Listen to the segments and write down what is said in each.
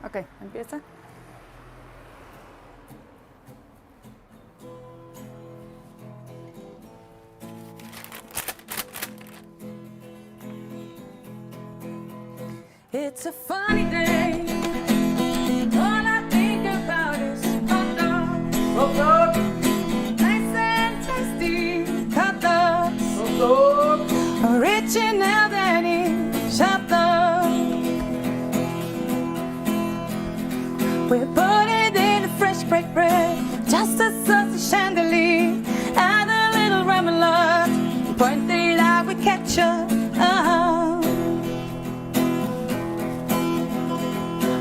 Ok, empieza. It's a funny day. All I think about is hot dogs. Hot dog, Nice and tasty hot dogs. hot dog, Original Danish hot dogs. We put it in a fresh baked bread, just a saucy chandelier, add a little remoulade, point it out with ketchup.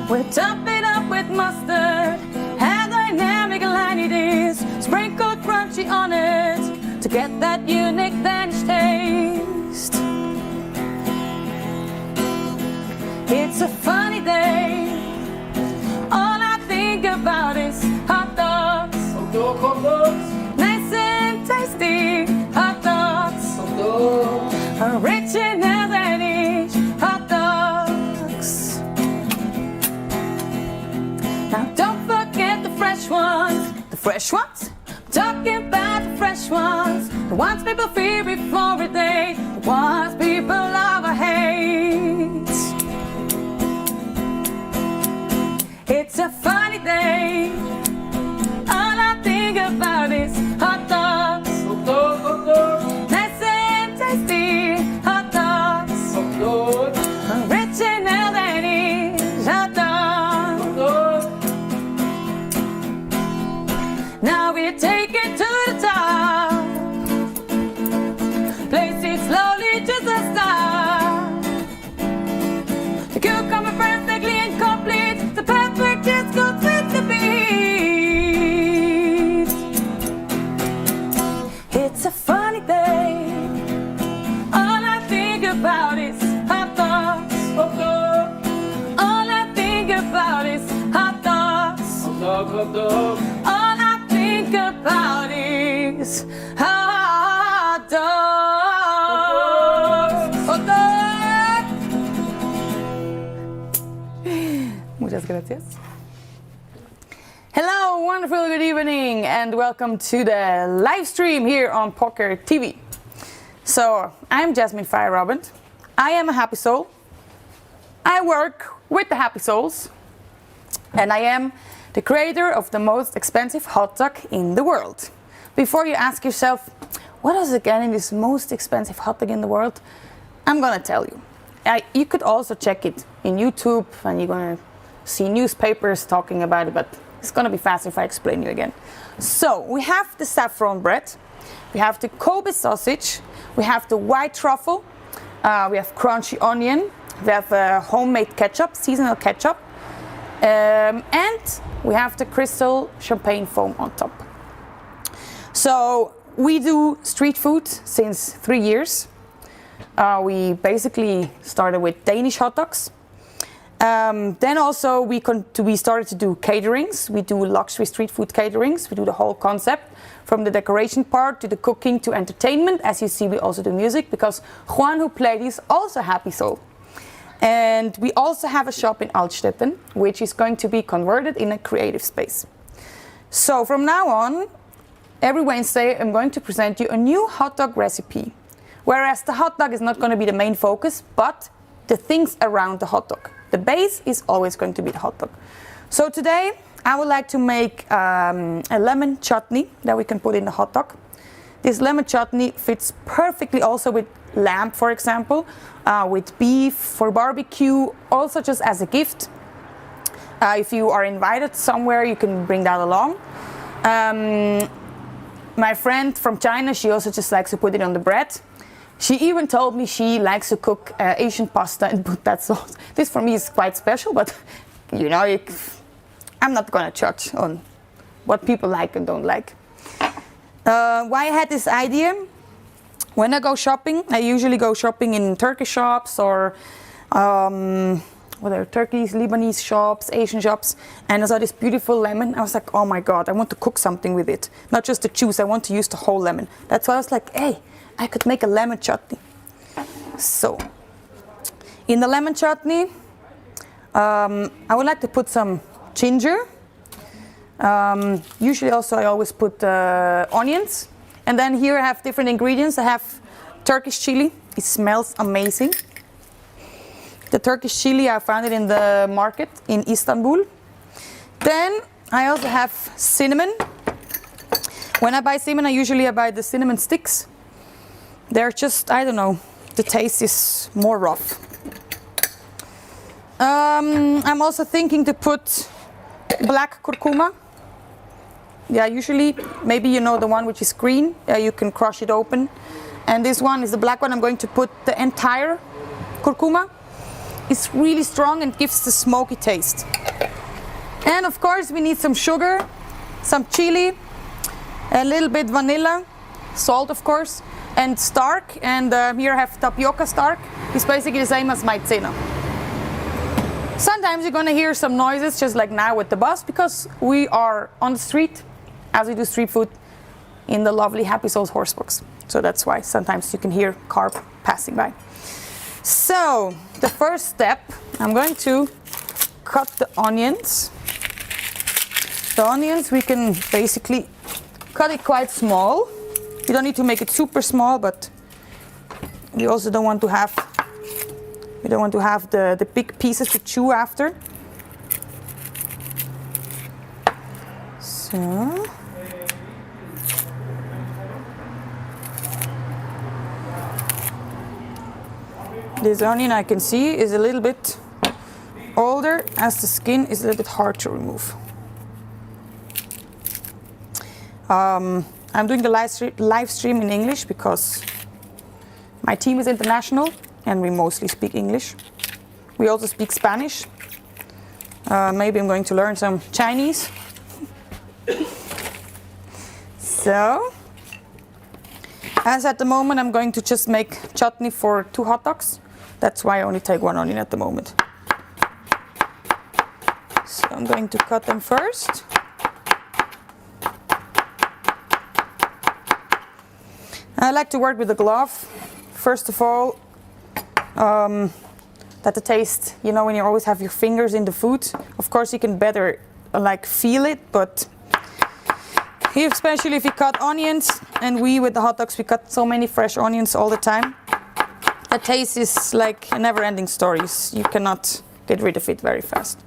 We top it up with mustard, how dynamic a line it is, sprinkle crunchy on it to get that unique Danish taste. It's a funny day, all I think about is hot dogs, hot dog, hot dogs, nice and tasty hot dogs, hot dog, original Danish hot dogs. Now don't forget the fresh ones, the fresh ones. Talking about the fresh ones, the ones people fear before a date, the ones people love or hate. It's a funny day, all I think about is hot dogs, hot dog, hot dog, nice and tasty hot dogs, hot dog, original Danish hot dogs. hot dog, Now we take it to the top, place it slowly to the start. The cucumber perfectly incomplete, the pepper just goes with the beat. It's a funny day, all I think about is hot dogs. hot dog, All I think about is hot dogs. hot dog, hot dog. All I think about is hot dogs. Hot dog. Muchas gracias. Hello, wonderful good evening, and welcome to the live stream here on pokeRT. So, I'm Jasmin Feierabend. I am a happy soul. I work with the happy souls, and I am the creator of the most expensive hot dog in the world. Before you ask yourself, what is again in this most expensive hot dog in the world? I'm gonna tell you. You could also check it in YouTube, and you're gonna see newspapers talking about it, but it's gonna be faster if I explain you again. So we have the saffron bread, we have the Kobe sausage, we have the white truffle, we have crunchy onion, we have homemade ketchup, seasonal ketchup, and we have the crystal champagne foam on top. So we do street food since 3 years. We basically started with Danish hot dogs. Then also we started to do caterings. We do luxury street food caterings. We do the whole concept from the decoration part to the cooking to entertainment. As you see, we also do music because Juan, who played, is also a happy soul. And we also have a shop in Altstetten, which is going to be converted in a creative space. So from now on, every Wednesday, I'm going to present you a new hot dog recipe. Whereas the hot dog is not going to be the main focus, but the things around the hot dog. The base is always going to be the hot dog. So today, I would like to make a lemon chutney that we can put in the hot dog. This lemon chutney fits perfectly also with lamb, for example, with beef for barbecue, also just as a gift. If you are invited somewhere, you can bring that along. My friend from China, she also just likes to put it on the bread. She even told me she likes to cook Asian pasta and put that sauce. This for me is quite special, but you know, I'm not gonna judge on what people like and don't like. Why I had this idea? When I go shopping, I usually go shopping in Turkish shops or whether Turkish, Lebanese shops, Asian shops, and I saw this beautiful lemon. I was like, oh my God, I want to cook something with it. Not just the juice, I want to use the whole lemon. That's why I was like, hey, I could make a lemon chutney. So, in the lemon chutney, I would like to put some ginger. Usually also I always put onions. And then here I have different ingredients. I have Turkish chili. It smells amazing. The Turkish chili, I found it in the market in Istanbul. Then I also have cinnamon. When I buy cinnamon, I usually buy the cinnamon sticks. They're just, I don't know, the taste is more rough. I'm also thinking to put black curcuma. Yeah, usually, maybe you know the one which is green. You can crush it open. And this one is the black one. I'm going to put the entire curcuma. It's really strong and gives the smoky taste. And of course, we need some sugar, some chili, a little bit vanilla, salt of course, and starch. And here I have tapioca starch. It's basically the same as maizena. Sometimes you're gonna hear some noises, just like now with the bus, because we are on the street, as we do street food, in the lovely Happy Souls Horsebox. So that's why sometimes you can hear car passing by. So the first step, I'm going to cut the onions. The onions, we can basically cut it quite small. You don't need to make it super small, but we also don't want to have the big pieces to chew after. So this onion I can see is a little bit older, as the skin is a little bit hard to remove. I'm doing the live stream in English because my team is international and we mostly speak English. We also speak Spanish. Maybe I'm going to learn some Chinese. So, as at the moment I'm going to just make chutney for 2 hot dogs. That's why I only take 1 onion at the moment. So I'm going to cut them first. I like to work with a glove. First of all, that the taste, you know, when you always have your fingers in the food, of course you can better like feel it, but here, especially if you cut onions, and we with the hot dogs, we cut so many fresh onions all the time. The taste is like a never-ending story. You cannot get rid of it very fast.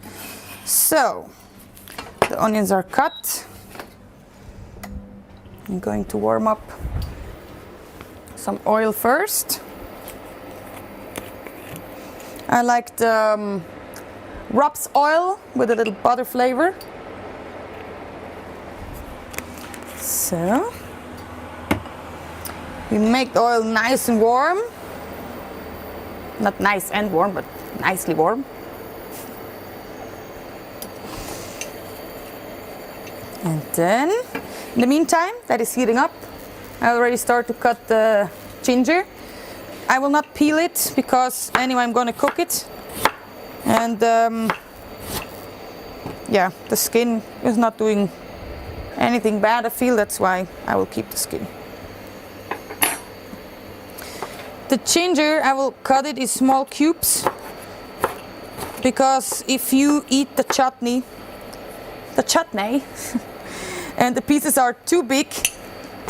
So, the onions are cut. I'm going to warm up some oil first. I like the Rups oil with a little butter flavor. So, we make the oil nice and warm. Not nice and warm, but nicely warm. And then, in the meantime, that is heating up, I already start to cut the ginger. I will not peel it because anyway I'm going to cook it. And yeah, the skin is not doing anything bad, I feel. That's why I will keep the skin. The ginger, I will cut it in small cubes, because if you eat the chutney and the pieces are too big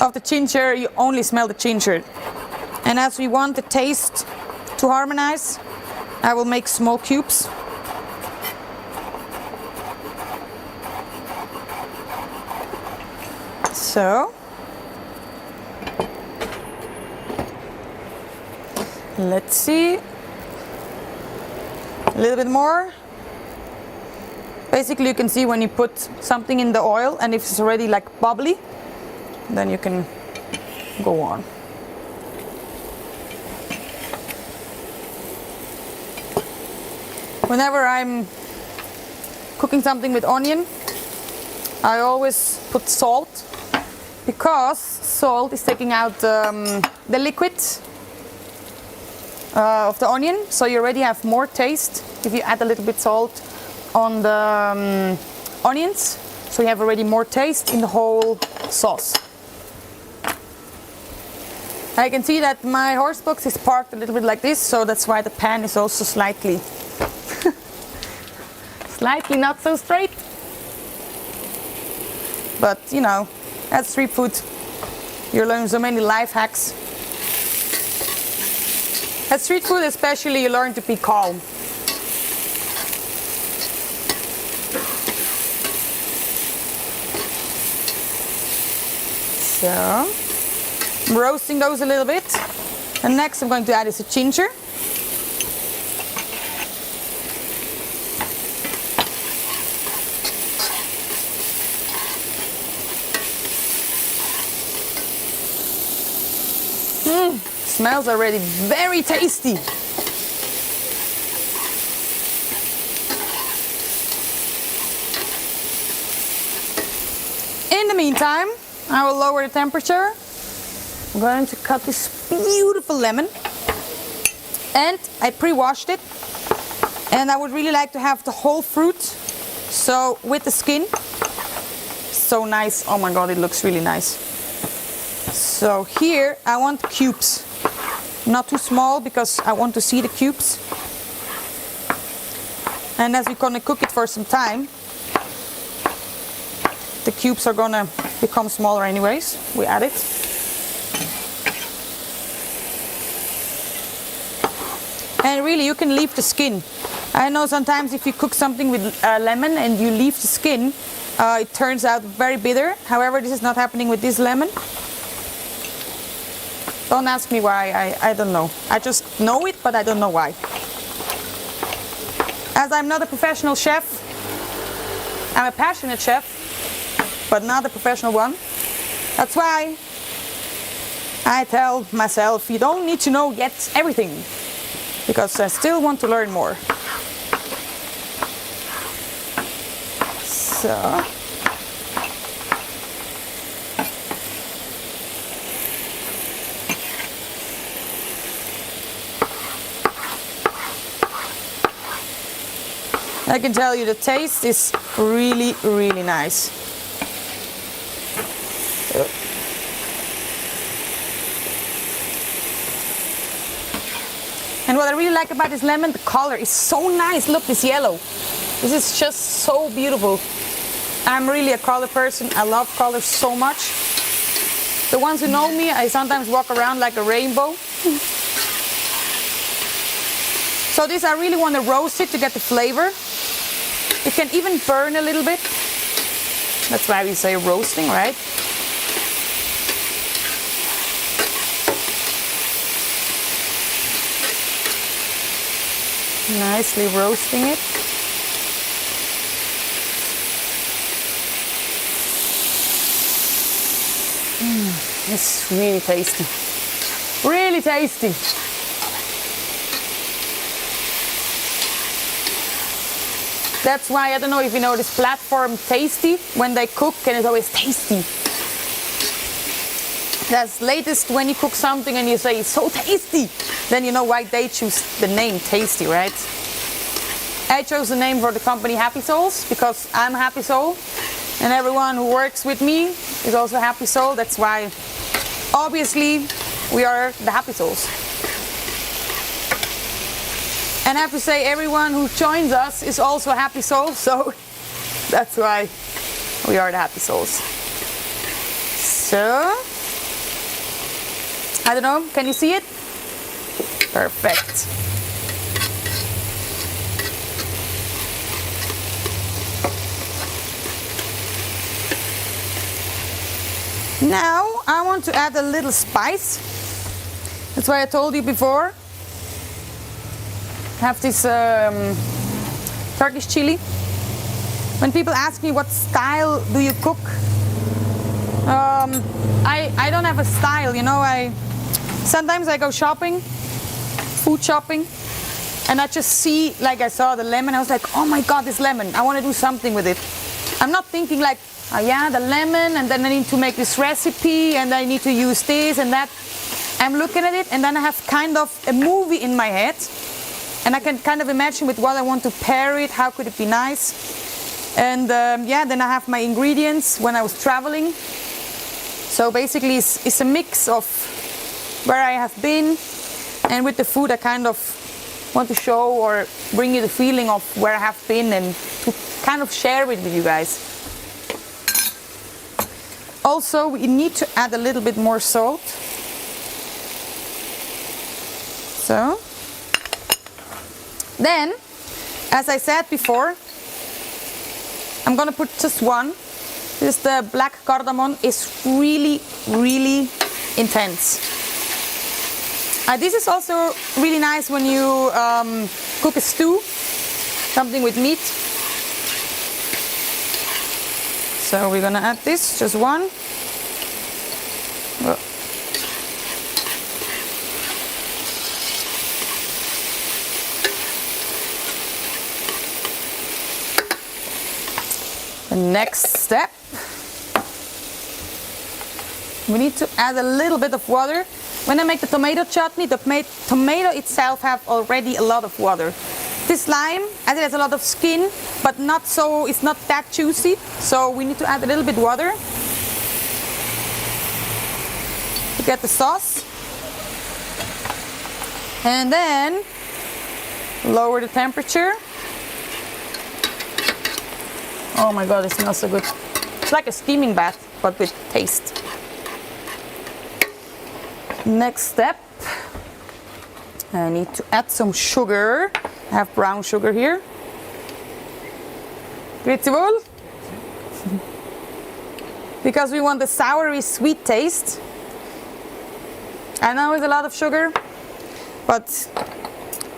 of the ginger, you only smell the ginger. And as we want the taste to harmonize, I will make small cubes. So, let's see, a little bit more. Basically you can see when you put something in the oil and if it's already like bubbly, then you can go on. Whenever I'm cooking something with onion, I always put salt, because salt is taking out the liquid of the onion, so you already have more taste if you add a little bit salt on the onions, so you have already more taste in the whole sauce. I can see that my horse box is parked a little bit like this, so that's why the pan is also slightly slightly not so straight. But you know, at street food, you learn so many life hacks. At street food especially, you learn to be calm. So, I'm roasting those a little bit. And next I'm going to add is a ginger. Smells already very tasty. In the meantime, I will lower the temperature. I'm going to cut this beautiful lemon. And I pre-washed it. And I would really like to have the whole fruit. So with the skin. So nice. Oh my god, it looks really nice. So here I want cubes. Not too small because I want to see the cubes. And as we're gonna cook it for some time, the cubes are gonna become smaller anyways. We add it. And really you can leave the skin. I know sometimes if you cook something with lemon and you leave the skin, it turns out very bitter. However, this is not happening with this lemon. Don't ask me why, I don't know. I just know it, but I don't know why. As I'm not a professional chef, I'm a passionate chef, but not a professional one. That's why I tell myself, you don't need to know yet everything, because I still want to learn more. So. I can tell you the taste is really, really nice. And what I really like about this lemon, the color is so nice. Look, this yellow. This is just so beautiful. I'm really a color person. I love colors so much. The ones who know me, I sometimes walk around like a rainbow. So this, I really want to roast it to get the flavor. It can even burn a little bit. That's why we say roasting, right? Nicely roasting it. It's really tasty. Really tasty. That's why, I don't know if you know this platform Tasty, when they cook and it's always tasty. That's latest when you cook something and you say it's so tasty, then you know why they choose the name Tasty, right? I chose the name for the company Happy Souls because I'm a happy soul and everyone who works with me is also a happy soul. That's why obviously we are the Happy Souls. And I have to say, everyone who joins us is also a happy soul, so that's why we are the Happy Souls. So, I don't know, can you see it? Perfect. Now, I want to add a little spice. That's why I told you before. Have this Turkish chili. When people ask me what style do you cook, I don't have a style, you know. Sometimes I go shopping, food shopping, and I just see, like I saw the lemon, I was like, oh my god, this lemon, I want to do something with it. I'm not thinking like, oh yeah, the lemon, and then I need to make this recipe, and I need to use this and that. I'm looking at it, and then I have kind of a movie in my head. And I can kind of imagine with what I want to pair it, how could it be nice. And yeah, then I have my ingredients when I was traveling. So basically it's a mix of where I have been, and with the food I kind of want to show or bring you the feeling of where I have been and to kind of share it with you guys. Also, we need to add a little bit more salt. So, then, as I said before, I'm gonna put just one. This the black cardamom is really, really intense. This is also really nice when you cook a stew, something with meat. So we're gonna add this, just one. Oh. The next step, we need to add a little bit of water. When I make the tomato chutney, the tomato itself have already a lot of water. This lime, as it has a lot of skin, but not so, it's not that juicy, so we need to add a little bit water to get the sauce. And then lower the temperature. Oh my god, it smells so good. It's like a steaming bath, but with taste. Next step, I need to add some sugar. I have brown sugar here. Grateful. Because we want the soury sweet taste. I know it's a lot of sugar, but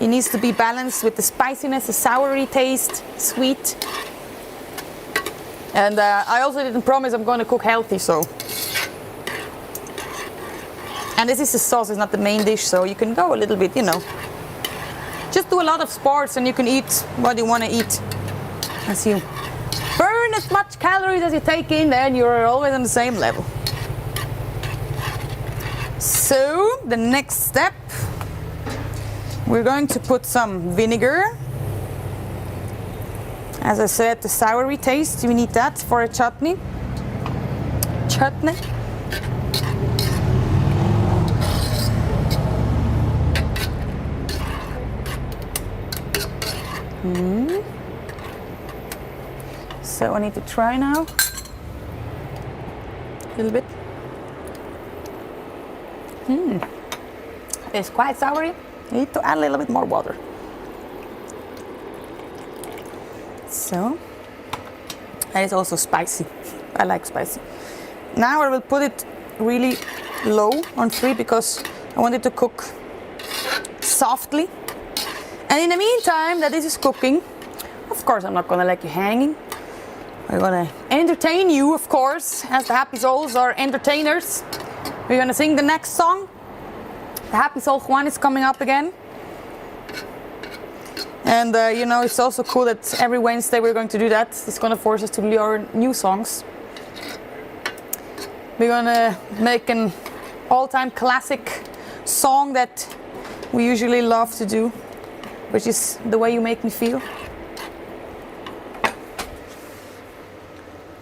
it needs to be balanced with the spiciness, the soury taste, sweet. And I also didn't promise I'm going to cook healthy, so. And this is the sauce, it's not the main dish, so you can go a little bit, you know. Just do a lot of sports and you can eat what you want to eat. As you burn as much calories as you take in, then you're always on the same level. So, the next step, we're going to put some vinegar. As I said, the soury taste, we need that for a chutney. So I need to try now. A little bit. It's quite soury. You need to add a little bit more water. So, and it's also spicy. I like spicy. Now I will put it really low on 3 because I want it to cook softly. And in the meantime that this is cooking, of course I'm not gonna let you hanging. We're gonna entertain you, of course, as the Happy Souls are entertainers. We're gonna sing the next song. The Happy Soul Juan is coming up again. And you know, it's also cool that every Wednesday we're going to do that. It's gonna force us to learn new songs. We're gonna make an all-time classic song that we usually love to do, which is The Way You Make Me Feel.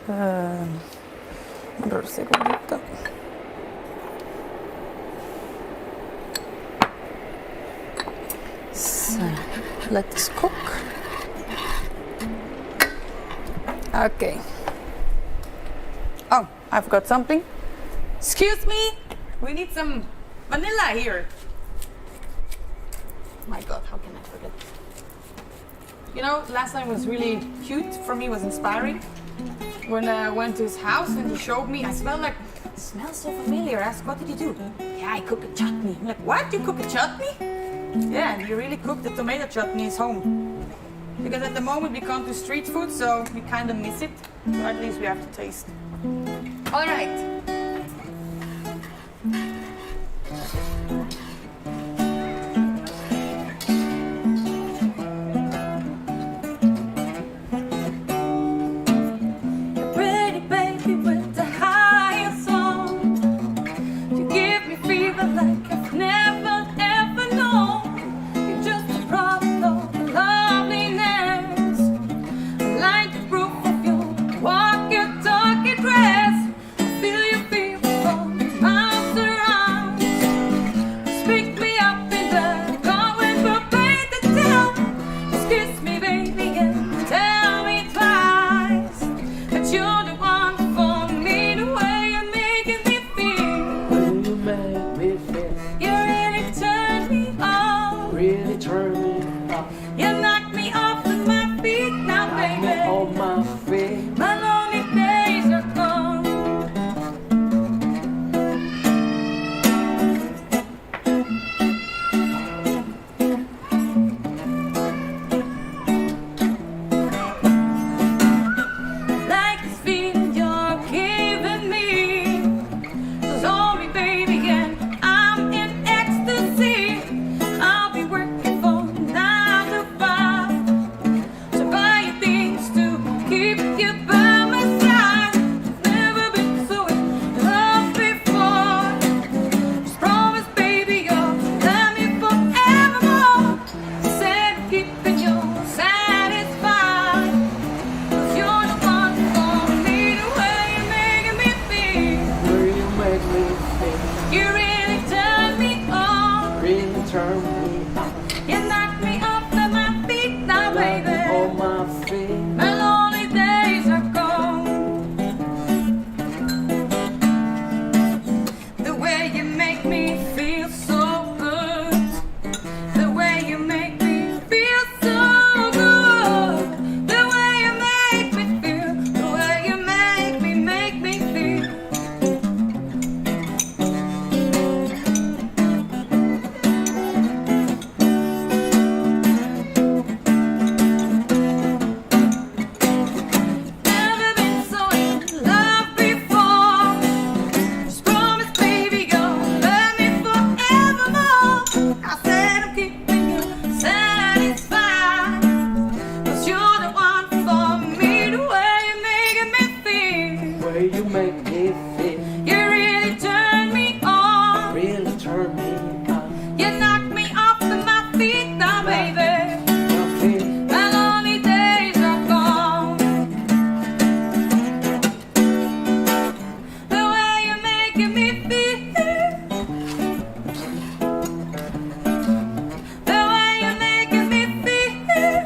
Un segundito. So, let this cook. Okay. Oh, I forgot something. Excuse me, we need some vanilla here. My God, how can I forget? You know, last time was really cute for me, was inspiring. When I went to his house and he showed me, I smelled like, it smells so familiar. I asked, what did you do? Yeah, I cook a chutney. I'm like, what? You cook a chutney? Yeah, and he really cooked the tomato chutney in his home. Because at the moment we can't do street food, so we kind of miss it. But at least we have to taste. All right. Walk your talking dress, feel you feel from miles around. with you by my side. Never been so in love before. Just promise, baby, you'll love me forevermore. Said keeping you satisfied. 'Cause you're the one for me, the way you're making me feel. Will you make me feel? You really turn me on. Really turn me You knock me off of my feet now, baby. on my feet. My lonely days are gone. The way you make me feel so good. The way you make me feel so good. The way you make me feel. The way you make me feel. Never been so in love before. Just promise, baby, you'll love me forevermore. I said I'm keeping you satisfied. 'Cause you're the one for me, the way you're making me feel. Will you make me feel? You really turn me on. Really turn me on You knock me off of my feet now, baby. my feet. My lonely days are gone. The way you're making me feel. The way you're making me feel.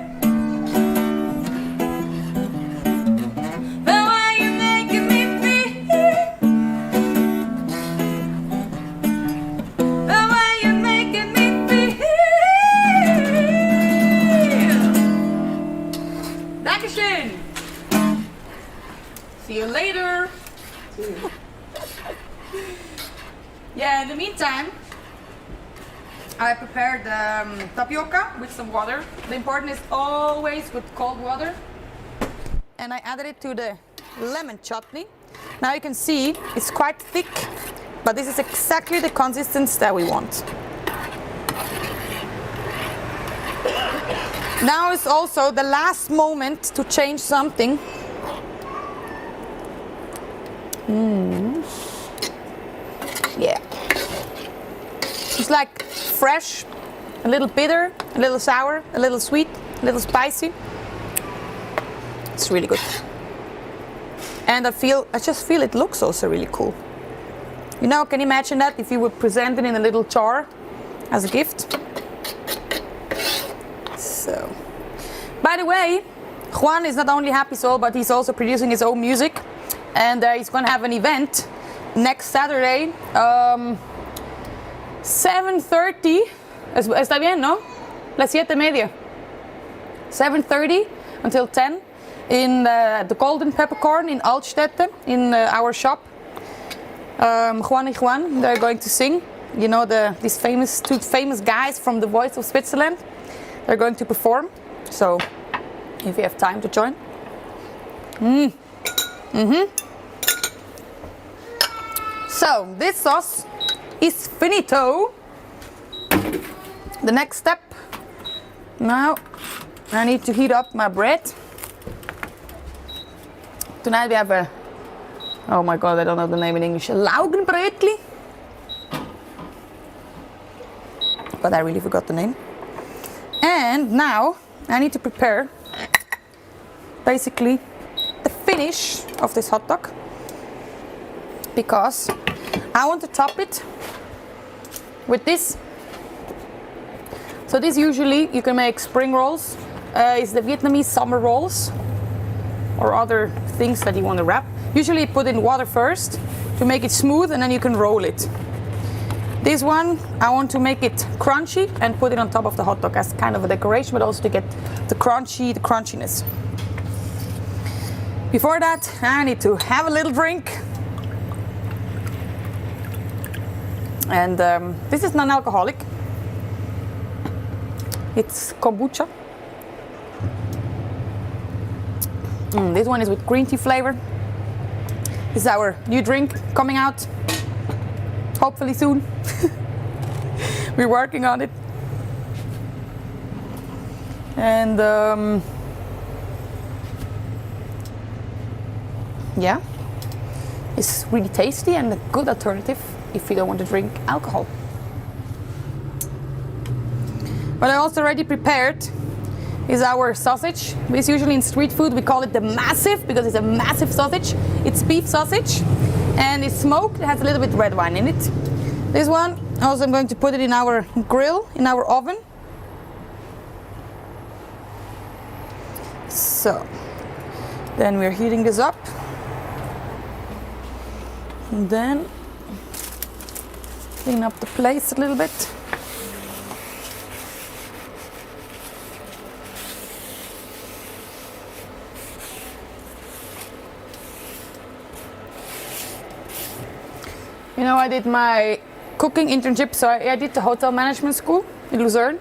The way you're making me feel. The way you're making me feel. Dankeschön. See you later. Yeah, in the meantime, I prepared tapioca with some water. The important is always with cold water. And I added it to the lemon chutney. Now you can see it's quite thick, but this is exactly the consistency that we want. Now is also the last moment to change something. Yeah. It's like fresh, a little bitter, a little sour, a little sweet, a little spicy. It's really good. And I just feel it looks also really cool. You know, can you imagine that if you would present it in a little jar as a gift? So, by the way, Juan is not only Happy Soul, but he's also producing his own music. And he's going to have an event next Saturday, 7:30. ¿Está bien, no? Las 7:30. 7:30 until 10 in the Golden Peppercorn in Altstätte in our shop. Juan y Juan, they're going to sing. You know, these two famous guys from The Voice of Switzerland. They're going to perform. So, if you have time to join. So, this sauce is finito. The next step. Now, I need to heat up my bread. Tonight we have a, oh my god, I don't know the name in English, a Laugenbrötli. But I really forgot the name. And now I need to prepare basically the finish of this hot dog, because I want to top it with this. So this usually you can make spring rolls. It's the Vietnamese summer rolls or other things that you want to wrap. Usually put in water first to make it smooth, and then you can roll it. This one, I want to make it crunchy and put it on top of the hot dog as kind of a decoration, but also to get the crunchiness. Before that, I need to have a little drink. And this is non-alcoholic. It's kombucha. This one is with green tea flavor. This is our new drink coming out, hopefully soon. We're working on it. yeah, it's really tasty and a good alternative if you don't want to drink alcohol. What I also already prepared is our sausage. It's usually in street food we call it the massive because it's a massive sausage. It's beef sausage and it's smoked. It has a little bit red wine in it. This one also I'm going to put it in our grill, in our oven. So then we're heating this up. And then clean up the place a little bit. You know, I did my cooking internship, so I did the hotel management school in Luzerne.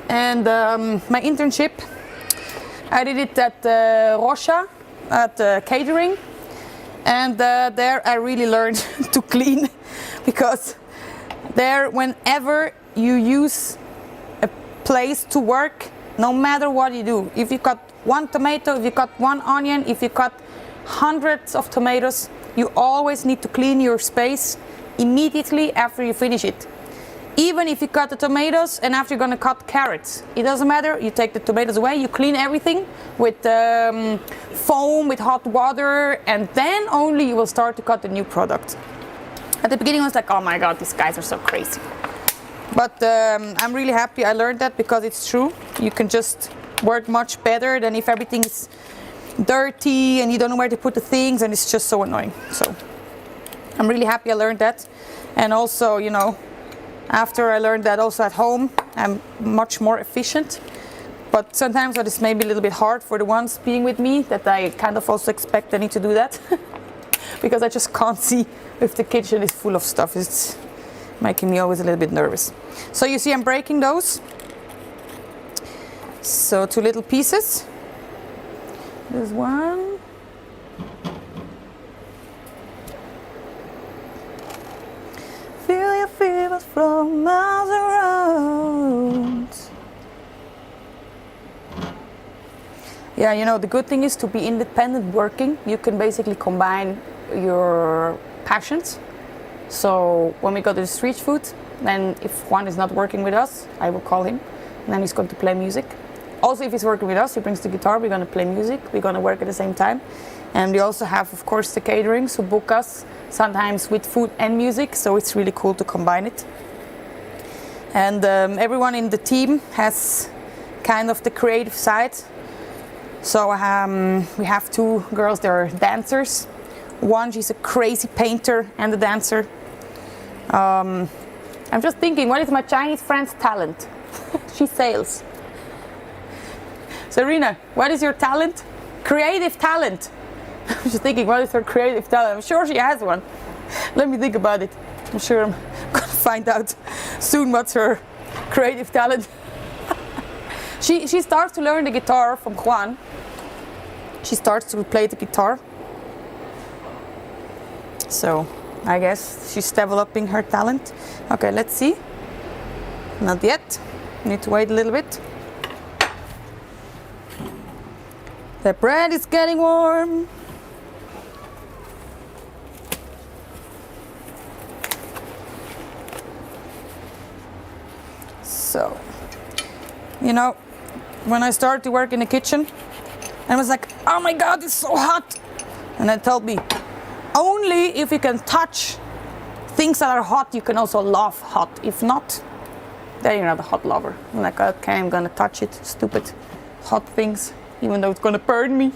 And my internship, I did it at Rocha, at catering. And there I really learned to clean, because there, whenever you use a place to work, no matter what you do, if you cut one tomato, if you cut one onion, if you cut hundreds of tomatoes, you always need to clean your space immediately after you finish it. Even if you cut the tomatoes and after you're gonna cut carrots, it doesn't matter. You take the tomatoes away, you clean everything with foam, with hot water, and then only you will start to cut the new product. At the beginning I was like, oh my god, these guys are so crazy. But I'm really happy I learned that, because it's true. You can just work much better than if everything is dirty and you don't know where to put the things, and it's just so annoying. So I'm really happy I learned that. And also, you know, after I learned that also at home, I'm much more efficient. But sometimes that is maybe a little bit hard for the ones being with me, that I kind of also expect they need to do that. Because I just can't see if the kitchen is full of stuff. It's making me always a little bit nervous. So you see I'm breaking those. So 2 little pieces. There's one. Feel your fevers from miles around. Yeah, you know, the good thing is to be independent working. You can basically combine your passions. So when we go to the street food, then if Juan is not working with us, I will call him, and then he's going to play music. Also, if he's working with us, he brings the guitar, we're going to play music, we're going to work at the same time. And we also have, of course, the caterings who book us, sometimes with food and music, so it's really cool to combine it. And everyone in the team has kind of the creative side. So we have 2 girls, they're dancers. One, she's a crazy painter and a dancer. I'm just thinking, what is my Chinese friend's talent? She sails. Serena, what is your talent? Creative talent. I'm just thinking, what is her creative talent? I'm sure she has one. Let me think about it. I'm sure I'm gonna find out soon what's her creative talent. She starts to learn the guitar from Juan. She starts to play the guitar. So I guess she's developing her talent. Okay, let's see. Not yet. Need to wait a little bit. The bread is getting warm. So, you know, when I started to work in the kitchen, I was like, oh my god, it's so hot. And they told me, only if you can touch things that are hot, you can also love hot. If not, then you're not a hot lover. I'm like, okay, I'm gonna touch it, stupid hot things, even though it's gonna burn me.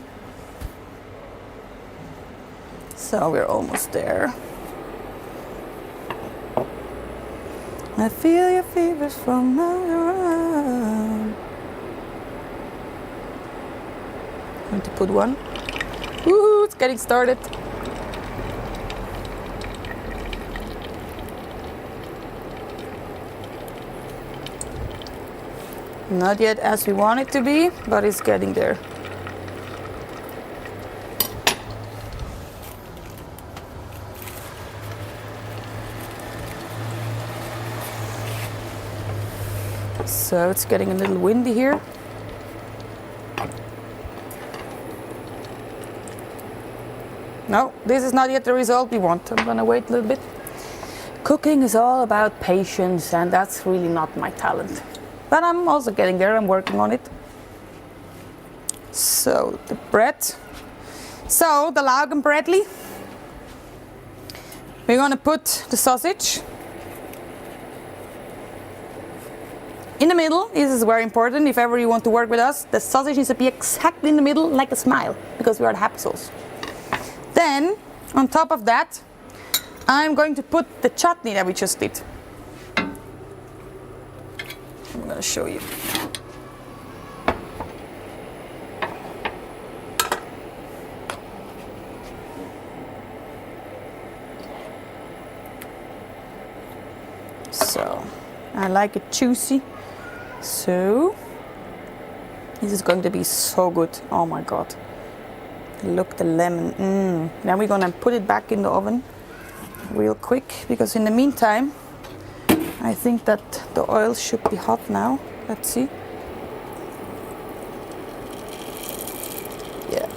So we're almost there. I feel your fevers from all around. I'm going to put one. Woohoo, it's getting started. Not yet as we want it to be, but it's getting there. So it's getting a little windy here. No, this is not yet the result we want. I'm gonna wait a little bit. Cooking is all about patience, and that's really not my talent. But I'm also getting there, I'm working on it. So, the bread. So, the Laugenbreadli. We're gonna put the sausage in the middle. This is very important. If ever you want to work with us, the sausage needs to be exactly in the middle, like a smile, because we are the happy souls. Then, on top of that, I'm going to put the chutney that we just did. I'm going to show you. So, I like it juicy. So, this is going to be so good. Oh my god. Look, the lemon. Then we're gonna put it back in the oven real quick, because in the meantime, I think that the oil should be hot now. Let's see. Yeah.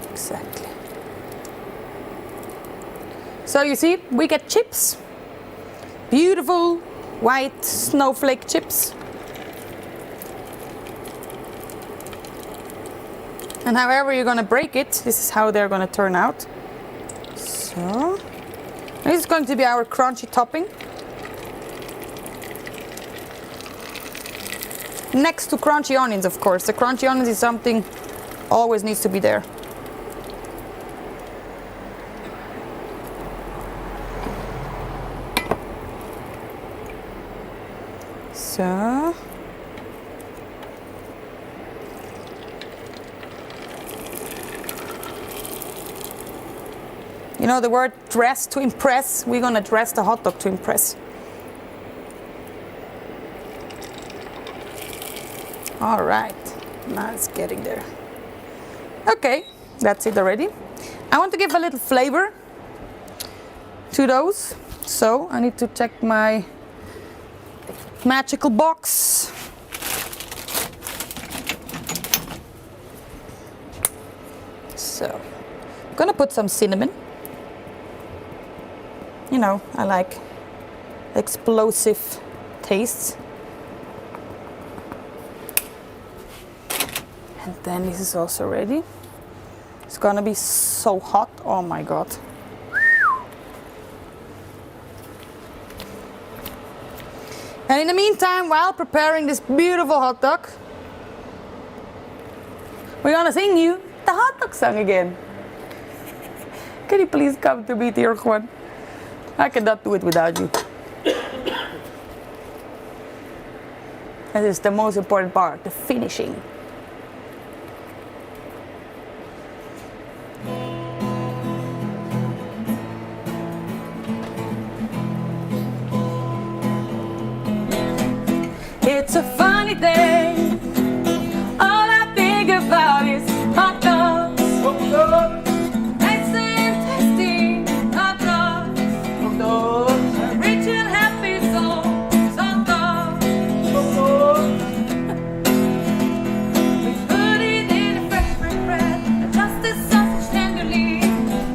Exactly. So you see, we get chips. Beautiful white snowflake chips. And however you're gonna break it, this is how they're gonna turn out. So, this is going to be our crunchy topping. Next to crunchy onions, of course. The crunchy onions is something always needs to be there. So, you know the word dress to impress? We're gonna dress the hot dog to impress. All right, now it's getting there. Okay, that's it already. I want to give a little flavor to those. So I need to check my magical box. So, I'm gonna put some cinnamon. You know, I like explosive tastes. And then this is also ready. It's gonna be so hot, oh my god. And in the meantime, while preparing this beautiful hot dog, we're gonna sing you the hot dog song again. Can you please come to me, dear Juan? I cannot do it without you. This is the most important part, the finishing. It's a funny day. All I think about is hot dogs. Nice and tasty hot dogs. A rich and happy soul. Hot dogs. We put it in a fresh bread. Just the sausage tenderly.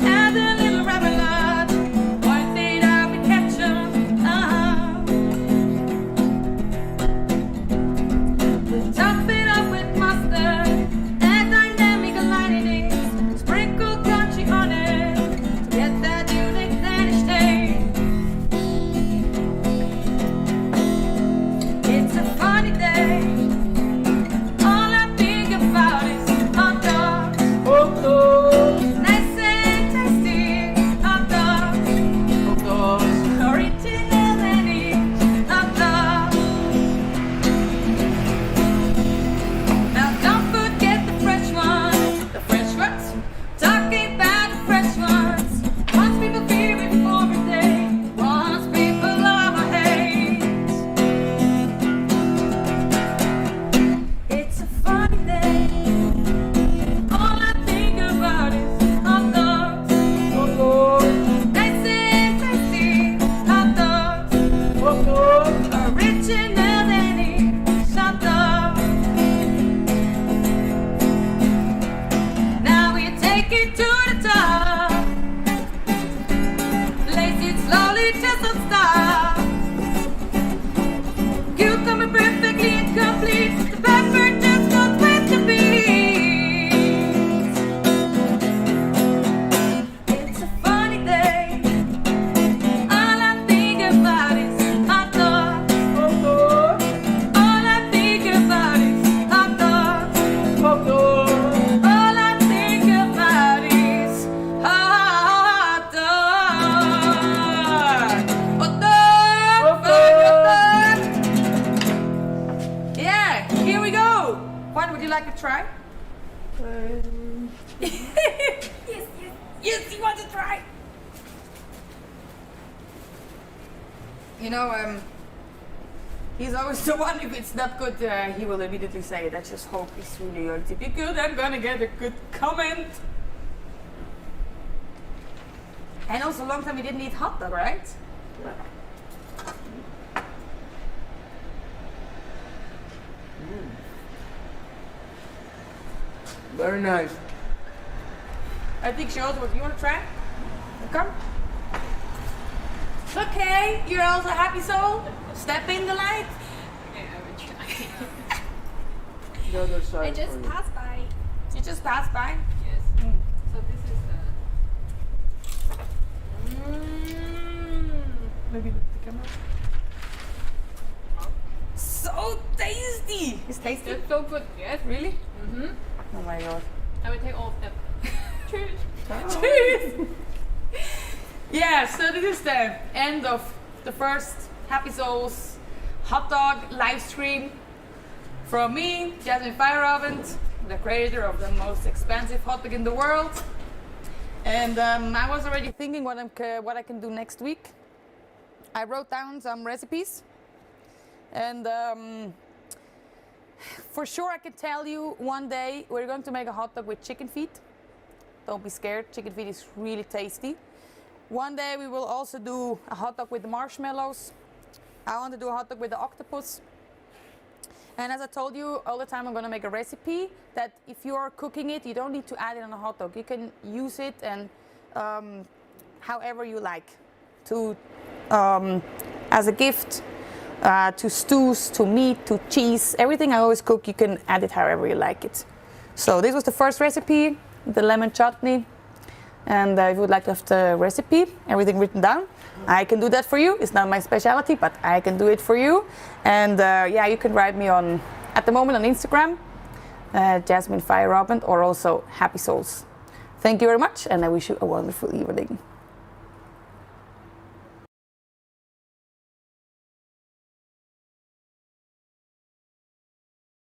Add a little remoulade. Wipe it out with ketchup. What would you like to try? Yes, you want to try? You know, he's always the one, if it's not good, he will immediately say it. I just hope it's really going to be good. I'm gonna get a good comment. And also, a long time we didn't eat hot dog, right? Very nice. I think she also, you want to try? Come. Okay, you're also a happy soul. Step in the light. Yeah, I would try. The other side. I just for you. passed by. You just passed by. Yes. Mm. So this is Maybe the camera. So tasty. It's tasty. It's so good. Yes. Really? Mhm. Oh my god. I will take all of them. Cheers. Cheers. Yeah, so this is the end of the first Happy Souls hot dog live stream from me, Jasmin Feierabend, the creator of the most expensive hot dog in the world. And I was already thinking what I can do next week. I wrote down some recipes, and for sure I can tell you one day we're going to make a hot dog with chicken feet. Don't be scared, chicken feet is really tasty. One day we will also do a hot dog with the marshmallows. I want to do a hot dog with the octopus. And as I told you all the time, I'm going to make a recipe that if you are cooking it, you don't need to add it on a hot dog. You can use it and however you like to as a gift to stews, to meat, to cheese. Everything I always cook, you can add it however you like it. So this was the first recipe, the lemon chutney. And if you would like to have the recipe, everything written down, I can do that for you. It's not my specialty, but I can do it for you. And yeah, you can write me on, at the moment on Instagram, Jasmin Feierabend, or also Happy Souls. Thank you very much, and I wish you a wonderful evening.